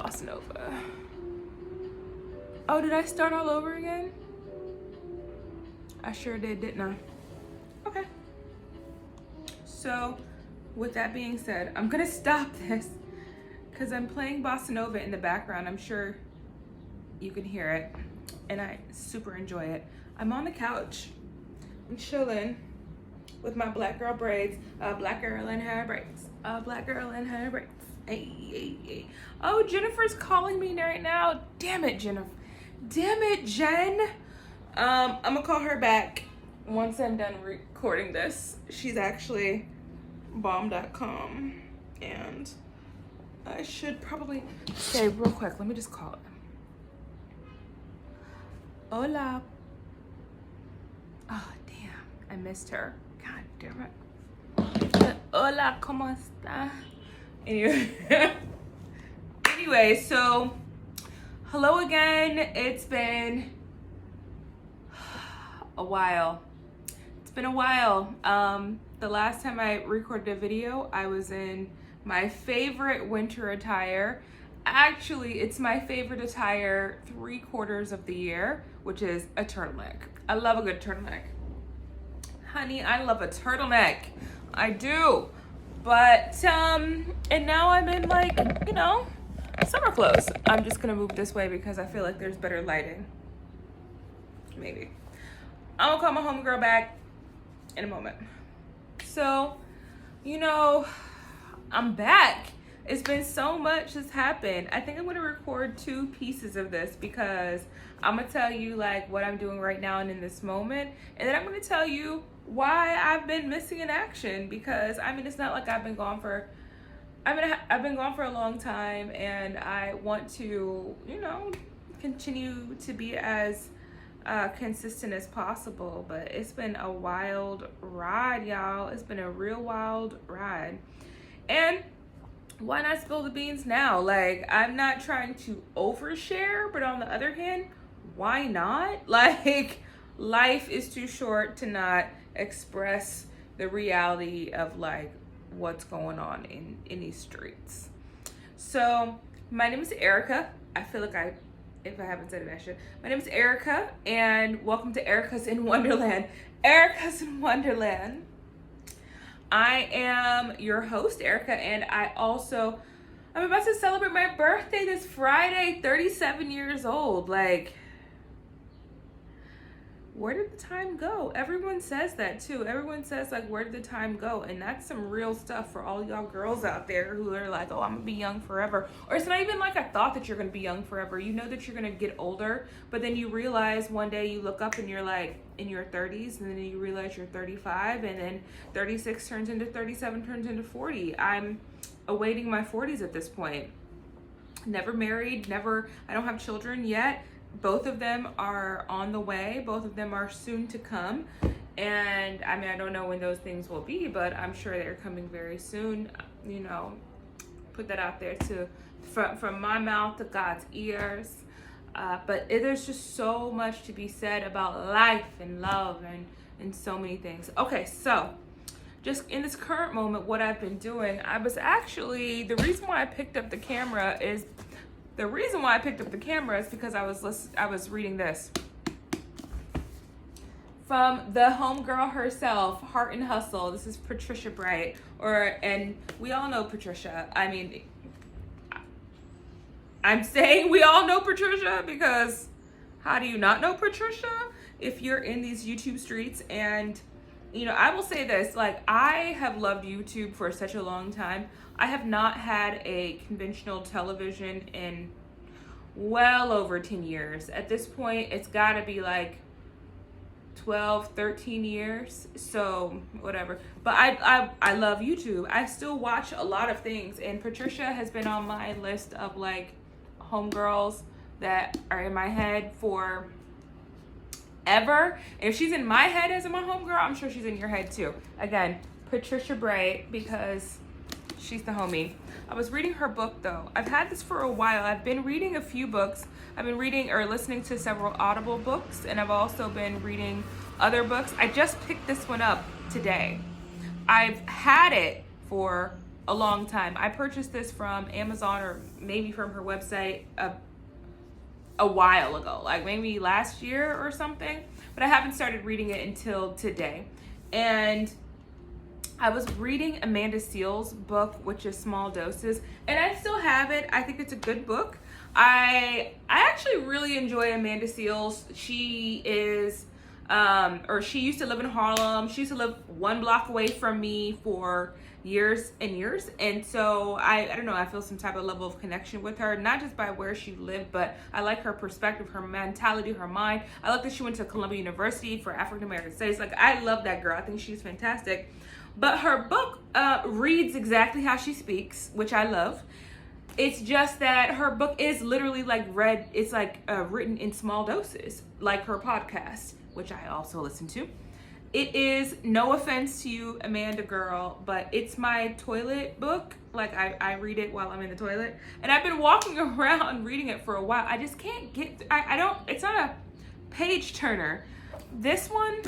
Bossa Nova. Oh, did I start all over again? I sure did, didn't I? Okay. So, with that being said, I'm gonna stop this because I'm playing Bossa Nova in the background. I'm sure you can hear it, and I super enjoy it. I'm on the couch. I'm chilling with my black girl braids. Black girl in her braids. Black girl in her braids. Hey, hey, hey. Oh, Jennifer's calling me right now. Damn it, Jennifer. Damn it, Jen. I'm gonna call her back once I'm done recording this. She's actually bomb.com, and I should probably say real quick. Let me just call it. Hola. Oh, damn. I missed her. God damn it. Hola, ¿cómo está? Anyway, so hello again. It's been a while. It's been a while. The last time I recorded a video, I was in my favorite winter attire. Actually, it's my favorite attire 3/4 of the year, which is a turtleneck. I love a good turtleneck. Honey, I love a turtleneck. I do. But, and now I'm in like, you know, summer clothes. I'm just gonna move this way because I feel like there's better lighting. Maybe. I'm gonna call my homegirl back in a moment. So, you know, I'm back. It's been so much that's happened. I think I'm gonna record 2 pieces of this because I'm gonna tell you like what I'm doing right now and in this moment, and then I'm gonna tell you why I've been missing in action, because I mean it's not like I've been gone for I've been gone for a long time, and I want to, you know, continue to be as consistent as possible. But it's been a wild ride, y'all. It's been a real wild ride. And why not spill the beans now? Like, I'm not trying to overshare, but on the other hand, why not? Like, life is too short to not express the reality of like what's going on in these streets. So my name is Erica. I feel like if I haven't said it, I should. My name is Erica, and welcome to Erica's in Wonderland. Erica's in Wonderland. I am your host, Erica, and I'm about to celebrate my birthday this Friday, 37 years old. Like, where did the time go? Everyone says that too. Everyone says like, where did the time go? And that's some real stuff for all y'all girls out there who are like, oh, I'm gonna be young forever. Or it's not even like a thought that you're gonna be young forever. You know that you're gonna get older, but then you realize one day you look up and you're like in your 30s, and then you realize you're 35, and then 36 turns into 37, turns into 40. I'm awaiting my 40s at this point. Never married, I don't have children yet. Both of them are on the way. Both of them are soon to come. And I mean, I don't know when those things will be, but I'm sure they're coming very soon. You know, put that out there from my mouth to God's ears. But there's just so much to be said about life and love and so many things. Okay, so just in this current moment, what I've been doing, the reason why I picked up the camera is because I was reading this from the homegirl herself, Heart and Hustle. This is Patricia Bright, and we all know Patricia. I mean, I'm saying we all know Patricia because how do you not know Patricia if you're in these YouTube streets? And you know, I will say this, like, I have loved YouTube for such a long time. I have not had a conventional television in well over 10 years. At this point, it's got to be like 12, 13 years. So whatever. But I love YouTube. I still watch a lot of things. And Patricia has been on my list of like homegirls that are in my head for ever. And if she's in my head as my homegirl, I'm sure she's in your head too. Again, Patricia Bright, because she's the homie. I was reading her book though. I've had this for a while. I've been reading a few books. I've been reading or listening to several Audible books, and I've also been reading other books. I just picked this one up today. I've had it for a long time. I purchased this from Amazon or maybe from her website a while ago, like maybe last year or something, but I haven't started reading it until today. And I was reading Amanda Seales' book, which is Small Doses, and I still have it. I think it's a good book. I actually really enjoy Amanda Seales. She is, or she used to live in Harlem. She used to live one block away from me for years and years. And so I don't know, I feel some type of level of connection with her, not just by where she lived, but I like her perspective, her mentality, her mind. I like that she went to Columbia University for African American Studies. Like, I love that girl. I think she's fantastic. But her book reads exactly how she speaks, which I love. It's just that her book is literally like it's like written in small doses, like her podcast, which I also listen to. It is, no offense to you, Amanda girl, but it's my toilet book. Like, I read it while I'm in the toilet. And I've been walking around reading it for a while. I just can't get, I don't, it's not a page turner. This one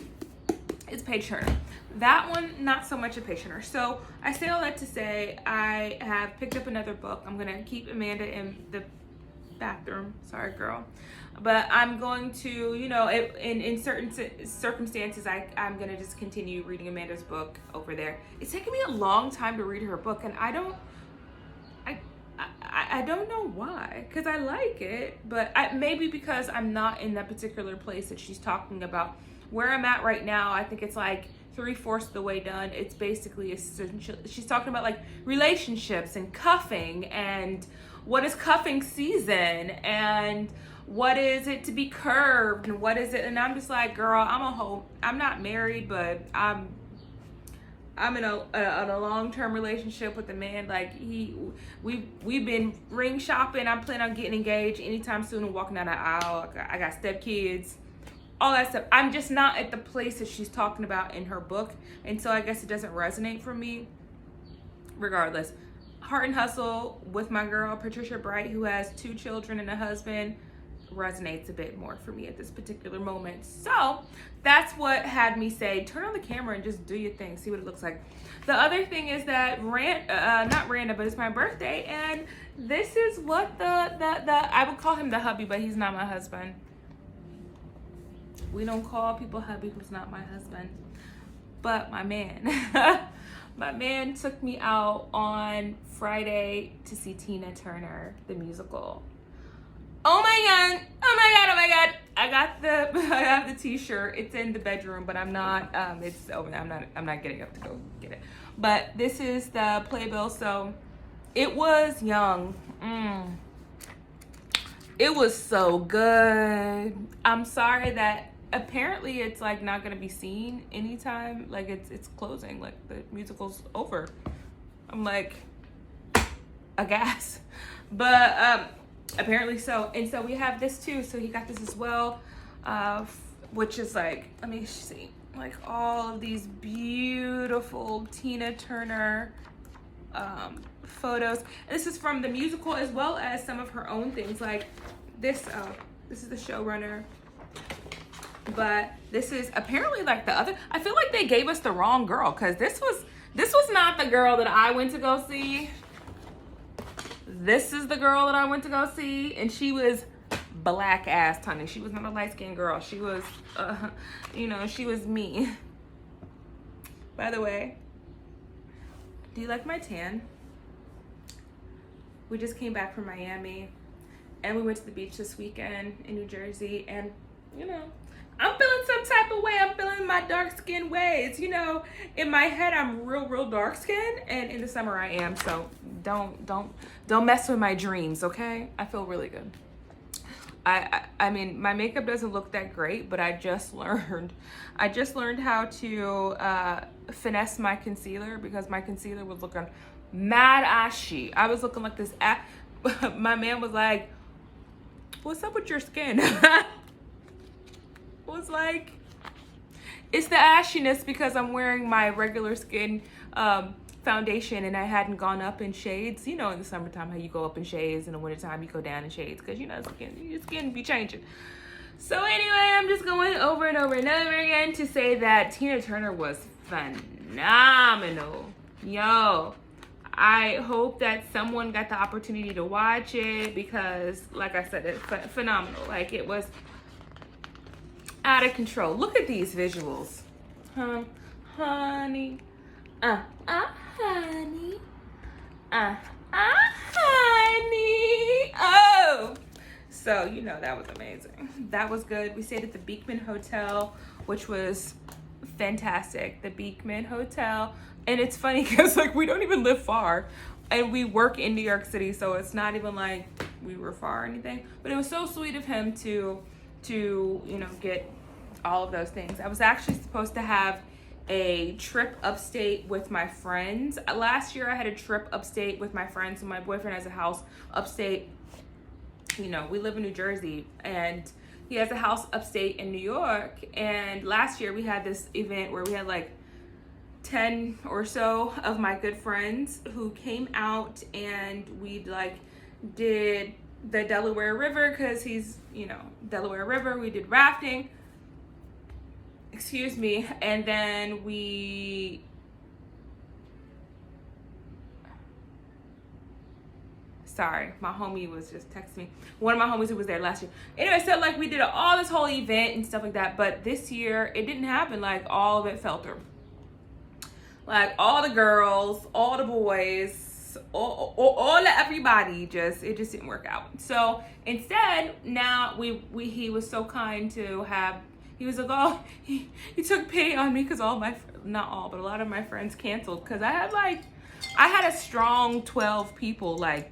is page turner. That one, not so much a page turner. So I say all that to say I have picked up another book. I'm going to keep Amanda in the bathroom. Sorry, girl. But I'm going to, you know, in certain circumstances, I'm going to just continue reading Amanda's book over there. It's taken me a long time to read her book, and I don't know why, because I like it, but maybe because I'm not in that particular place that she's talking about. Where I'm at right now, I think it's like 3/4 of the way done. It's basically essential. She's talking about like relationships and cuffing, and what is cuffing season, and what is it to be curved, and what is it, and I'm just like, girl, I'm not married, but I'm in a long-term relationship with a man. Like, we've been ring shopping. I'm planning on getting engaged anytime soon and walking down the aisle. I got stepkids, all that stuff. I'm just not at the place that she's talking about in her book, and so I guess it doesn't resonate for me. Regardless, Heart and Hustle with my girl Patricia Bright, who has 2 children and a husband, resonates a bit more for me at this particular moment. So that's what had me say, turn on the camera and just do your thing, see what it looks like. The other thing is that not random, but it's my birthday, and this is what the I would call him the hubby, but he's not my husband. We don't call people hubby who's not my husband. But my man my man took me out on Friday to see Tina Turner the musical. Oh my god! Oh my god! Oh my god! I got the t-shirt. It's in the bedroom, but I'm not. It's over there. I'm not getting up to go get it. But this is the playbill. So it was young. It was so good. I'm sorry that apparently it's like not gonna be seen anytime. Like it's closing. Like the musical's over. I'm like aghast. But apparently so. And so we have this too. So he got this as well, which is like, let me see, like all of these beautiful Tina Turner photos. And this is from the musical as well as some of her own things. Like this is the showrunner. But this is apparently like the other. I feel like they gave us the wrong girl, because this was not the girl that I went to go see. This is the girl that I went to go see, and she was black ass, honey. She was not a light skinned girl. She was, she was me. By the way, do you like my tan? We just came back from Miami, and we went to the beach this weekend in New Jersey, and I'm feeling some type of way. I'm feeling my dark skin ways. In my head, I'm real dark skin, and in the summer I am. So don't mess with my dreams, okay? I feel really good. I mean, my makeup doesn't look that great, but I just learned how to finesse my concealer, because my concealer was looking mad ashy. I was looking like this. My man was like, "What's up with your skin?" Was like, it's the ashiness because I'm wearing my regular skin foundation, and I hadn't gone up in shades. In the summertime, how you go up in shades, in the wintertime you go down in shades, because your skin be changing. So anyway, I'm just going over and over and over again to say that Tina Turner was phenomenal. Yo, I hope that someone got the opportunity to watch it because, like I said, it's phenomenal. Like, it was out of control. Look at these visuals. Honey. Honey. Honey. Oh. So, you know, that was amazing. That was good. We stayed at the Beekman Hotel, which was fantastic. The Beekman Hotel. And it's funny because, like, we don't even live far. And we work in New York City, so it's not even like we were far or anything. But it was so sweet of him to you know, get all of those things. I was actually supposed to have a trip upstate with my friends. Last year I had a trip upstate with my friends, and my boyfriend has a house upstate. You know, we live in New Jersey, and he has a house upstate in New York. And last year we had this event where we had like 10 or so of my good friends who came out, and we like did the Delaware River because he's, you know, Delaware River. We did rafting, excuse me, and then we sorry, my homie was just texting me. One of my homies who was there last year. Anyway, so like we did all this whole event and stuff like that, but this year it didn't happen. Like all of it fell through. Like all the girls, all the boys, all everybody, it just didn't work out. So instead, now he was so kind to have. He was like, oh, he took pity on me because not all, but a lot of my friends canceled because I had a strong 12 people like,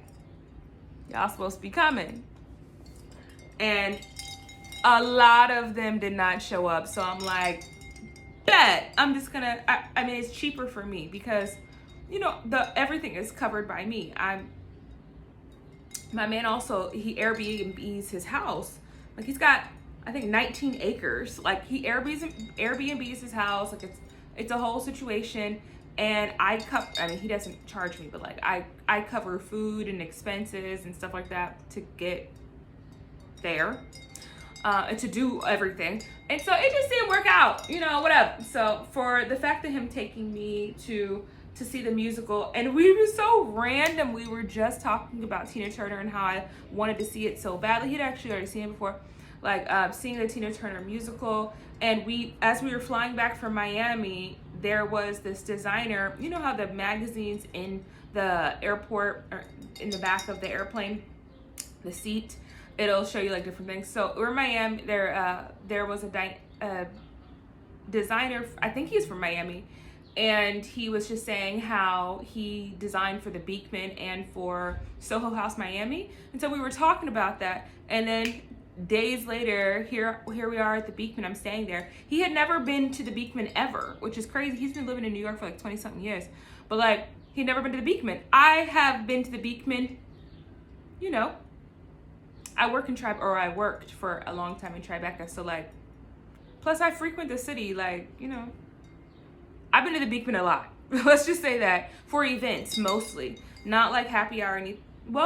y'all supposed to be coming. And a lot of them did not show up. So I'm like, bet I'm just gonna, I mean, it's cheaper for me because, you know, everything is covered by me. My man also, he Airbnbs his house. Like he's got, I think 19 acres. Like he Airbnbs his house. Like it's a whole situation. And I mean, he doesn't charge me, but like I cover food and expenses and stuff like that to get there, and to do everything. And so it just didn't work out, you know, whatever. So for the fact that him taking me to see the musical, and we were so random. We were just talking about Tina Turner and how I wanted to see it so badly. He'd actually already seen it before. Like seeing the Tina Turner musical, and as we were flying back from Miami, there was this designer. You know how the magazines in the airport or in the back of the airplane, the seat, it'll show you like different things. So we're in Miami. There was a designer. I think he's from Miami, and he was just saying how he designed for the Beekman and for Soho House Miami. And so we were talking about that, and then days later, here we are at the Beekman. I'm staying there. He had never been to the Beekman ever, which is crazy. He's been living in New York for like 20 something years, but like he'd never been to the Beekman. I have been to the Beekman. You know, I worked for a long time in Tribeca, so like, plus I frequent the city. Like, you know, I've been to the Beekman a lot. Let's just say that, for events mostly, not like happy hour.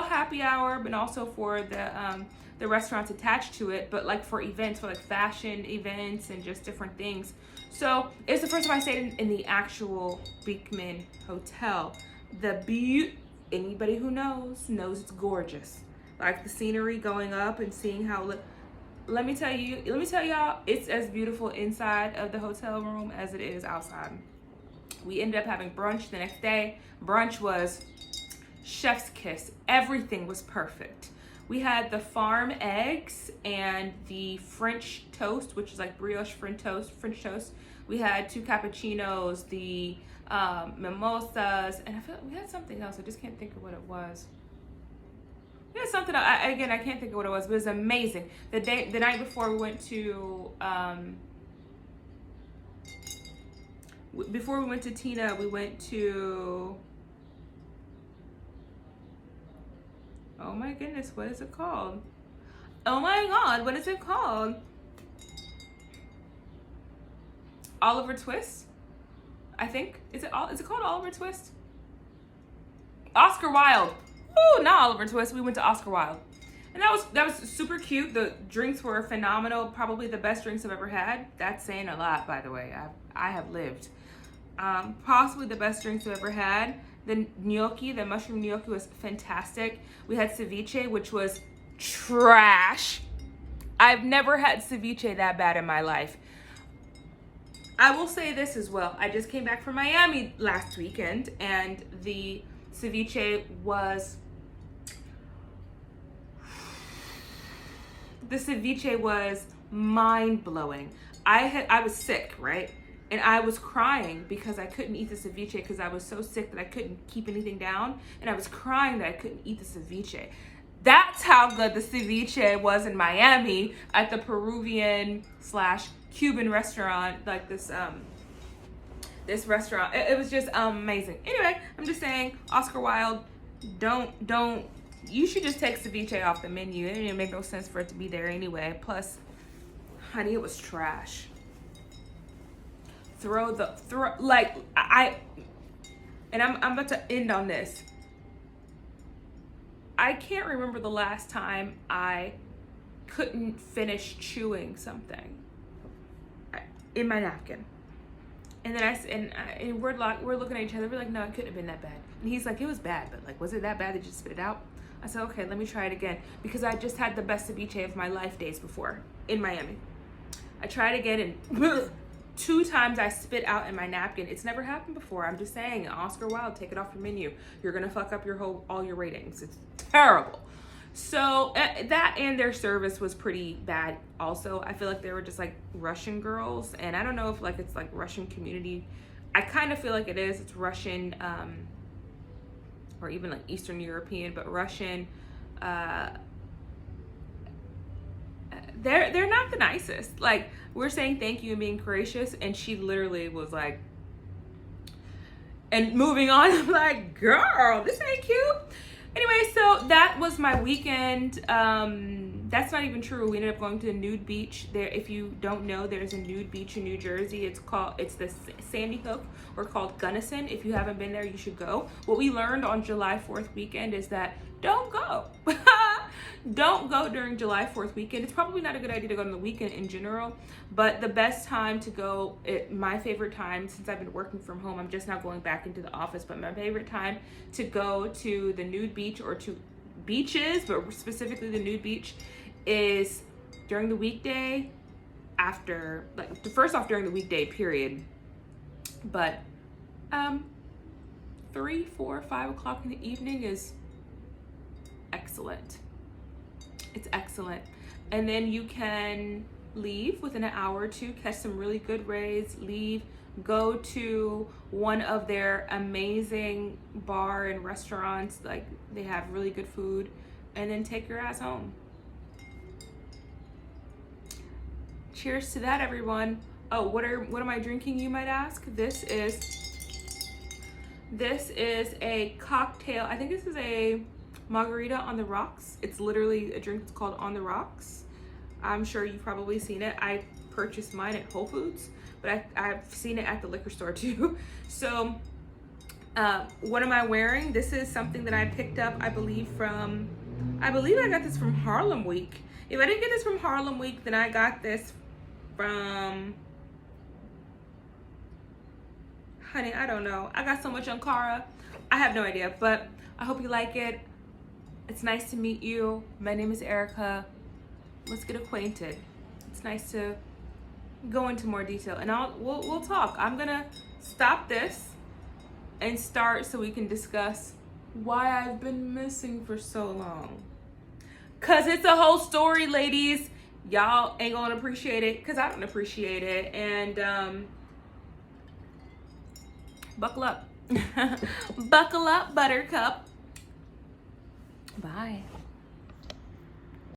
Happy hour, but also for the restaurants attached to it, but like for events, for like fashion events and just different things. So it's the first time I stayed in the actual Beekman Hotel. Anybody who knows it's gorgeous. Like the scenery going up and seeing how, let me tell y'all, it's as beautiful inside of the hotel room as it is outside. We ended up having brunch the next day. Brunch was chef's kiss. Everything was perfect. We had the farm eggs and the French toast, which is like brioche French toast. We had 2 cappuccinos, the mimosas, and I feel like we had something else. I just can't think of what it was. We had something else. I can't think of what it was, but it was amazing. The night before we went to Tina, we went to, oh my goodness, what is it called? Oh my God, what is it called? Oliver Twist, I think. Is it called Oliver Twist? Oscar Wilde. Ooh, not Oliver Twist. We went to Oscar Wilde. And that was super cute. The drinks were phenomenal. Probably the best drinks I've ever had. That's saying a lot, by the way. I have lived. Possibly the best drinks I've ever had. The gnocchi, the mushroom gnocchi was fantastic. We had ceviche, which was trash. I've never had ceviche that bad in my life. I will say this as well. I just came back from Miami last weekend, and the ceviche was mind-blowing. I was sick, right? And I was crying because I couldn't eat the ceviche because I was so sick that I couldn't keep anything down. And I was crying that I couldn't eat the ceviche. That's how good the ceviche was in Miami at the Peruvian / Cuban restaurant, like this restaurant. It was just amazing. Anyway, I'm just saying, Oscar Wilde, don't, you should just take ceviche off the menu. It didn't make no sense for it to be there anyway. Plus, honey, it was trash. I'm about to end on this. I can't remember the last time I couldn't finish chewing something in my napkin. And then we're looking at each other. We're like, no, it couldn't have been that bad. And he's like, it was bad, but like, was it that bad that you spit it out? I said, okay, let me try it again, because I just had the best ceviche of my life days before in Miami. I tried again, and 2 times I spit out in my napkin. It's never happened before. I'm just saying, Oscar Wilde, take it off your menu. You're gonna fuck up all your ratings. It's terrible. So that, and their service was pretty bad also. I feel like they were just like Russian girls, and I don't know if like it's like Russian community. I kind of feel like it is. It's Russian, or even like Eastern European, but Russian. They're not the nicest. Like, we're saying thank you and being gracious, and she literally was like, and moving on. I'm like, girl, this ain't cute. Anyway, so that was my weekend. That's not even true. We ended up going to the nude beach. There, if you don't know, there's a nude beach in New Jersey. It's the Sandy Hook, or called Gunnison. If you haven't been there, you should go. What we learned on July 4th weekend is that don't go. Don't go during July 4th weekend. It's probably not a good idea to go on the weekend in general, but the best time to go, my favorite time, since I've been working from home, I'm just now going back into the office, but my favorite time to go to the nude beach, or to beaches, but specifically the nude beach, is during the weekday, after, like, first off during the weekday period, but 3, 4, 5 o'clock in the evening is excellent. It's excellent. And then you can leave within an hour or two, catch some really good rays, leave, go to one of their amazing bar and restaurants, like they have really good food, and then take your ass home. Cheers to that, everyone. Oh, what am I drinking, you might ask? This is a cocktail. I think this is a margarita on the rocks. It's literally a drink that's called On the Rocks. I'm sure you've probably seen it. I purchased mine at Whole Foods, but I've seen it at the liquor store too. So what am I wearing? This is something that I picked up, I believe I got this from Harlem Week. If I didn't get this from Harlem Week, then I got this from, honey, I don't know. I got so much on Cara. I have no idea, but I hope you like it. It's nice to meet you. My name is Erica. Let's get acquainted. It's nice to go into more detail, and we'll talk. I'm gonna stop this and start so we can discuss why I've been missing for so long. Cause it's a whole story, ladies. Y'all ain't gonna appreciate it, cause I don't appreciate it. And buckle up. Buckle up, buttercup. Bye.